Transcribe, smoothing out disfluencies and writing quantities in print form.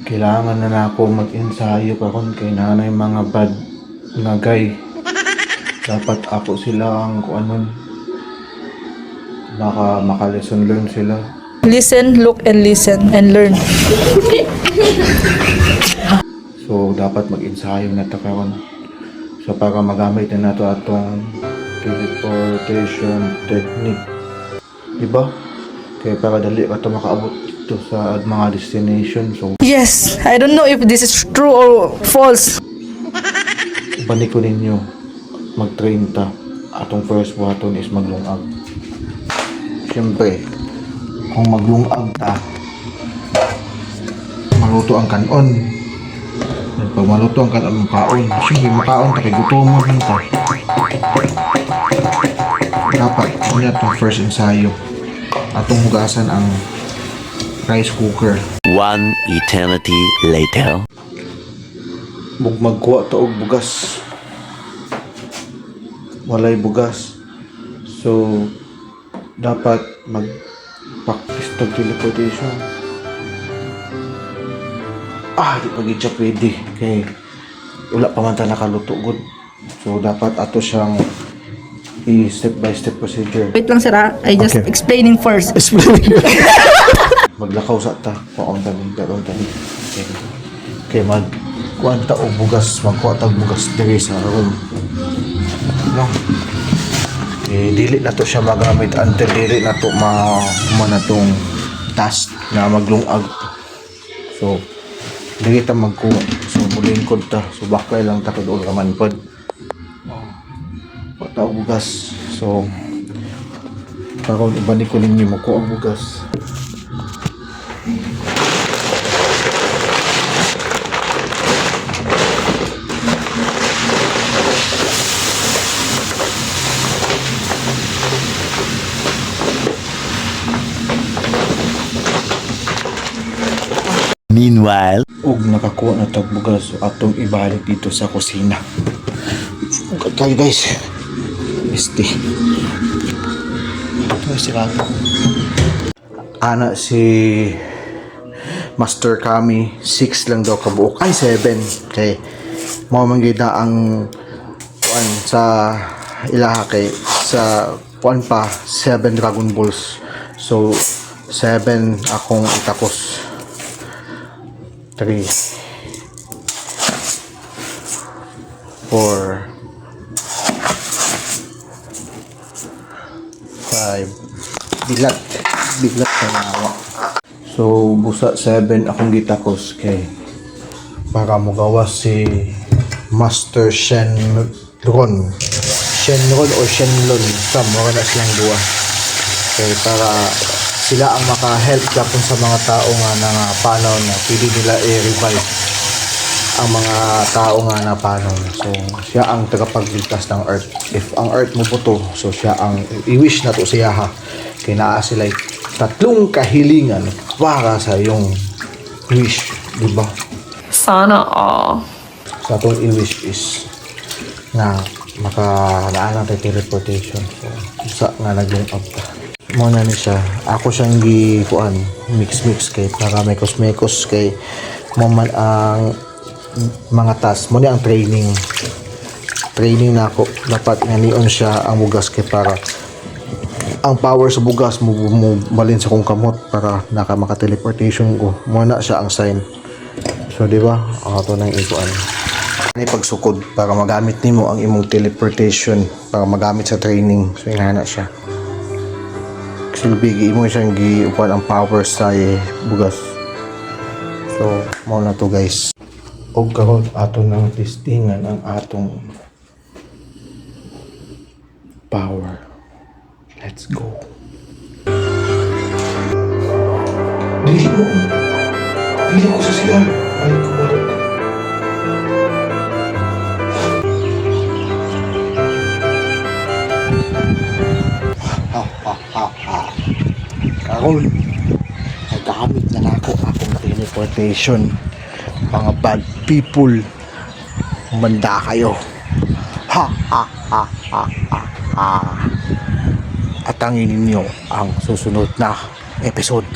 Kailangan na ako mag-ensayo karon kay nanay mga bad nga guy. Dapat ako sila ang kuanon. Maka-lesson learn sila. Listen, look, and listen, and learn. So dapat mag-ensayo na ta karon. So para magamit na nato atong teleportation technique. Diba? Kaya para dali ka to makaabot dito sa mga destination. So Yes, I don't know if this is true or false. balik ko ninyo mag-train ta. Atong first button is maglungag. Siyempre, kung maglungag ta, maluto ang kanon. At pag maluto ang kanon, makaon. Siyempre, makaon ta kay gutom mo rin ta. Dapat, yun itong first ensayo. Atong hugasan ang rice cooker. One eternity later. Magkuha ta og bugas. Walay bugas. So dapat mag-practice tag teleportation. Di pa gid siya pwede kay wala pa man ta nakaluto good. So dapat ato siyang step by step procedure. Wait lang, sir, I just Okay. explaining first. Maglakaw sa ta, paon ta ni karon ta. Kay kuan ta og bugas, magkuha ta og bugas diri sa room. No. Dili na to siya magamit until dili na to manatong task na maglungag. So dili ta magkuha. So mulingkod ta. So bakay lang ta kung raman pod. Pata og bugas. So karon ibalik ko ninyo magkuha og bugas. Meanwhile, Ug nakakuha na tag bugas, so atong ibalik dito sa kusina. Kayo guys. Este. Ito sila. Ana si Master Kami 6 lang daw kabuok. Ay 7. Kay mao man gyud na ang kuan sa ilaha kay sa kuan pa 7 Dragon Balls. So 7 akong itakos. 3 4 5 bilat na nawa. So busa 7 akong gitakos kay para mogawas si Master Shenron o Shenlon sa mga na silang duwa. Kay para sila ang maka-help kapon sa mga tao nga nangapanaw na pwede nila i-revive ang mga tao nga napanaw. So siya ang tagapagligtas ng Earth. If ang Earth mo buto, so siya ang i-wish na to siya ha. Kaya naa sila 3 kahilingan para sa iyong wish, di ba? Sana all. Sa itong i-wish is na makanaan ng teleportation. So isa nga naging up ka. Muna ni siya. Ako siyang gikuan mix kay para mekos kay moment ang mga task mo ni ang training na ako dapat nganion siya ang bugas kay para ang power sa bugas mo balin sa kong kamot para maka teleportation ko muna siya ang sign. So di ba ato nang ikuan ni pagsukod para magamit nimo ang imong teleportation para magamit sa training. So ingana siya silbigi mo siyang giupan ang power sa bugas. So mo na to guys. Og karon ato nang testingan ang atong power. Let's go. Dili ko sa sila. Balik ko. Karon nagamit na ako akong teleportation. Mga bad people, manda kayo. Atangin ninyo ang susunod na episode.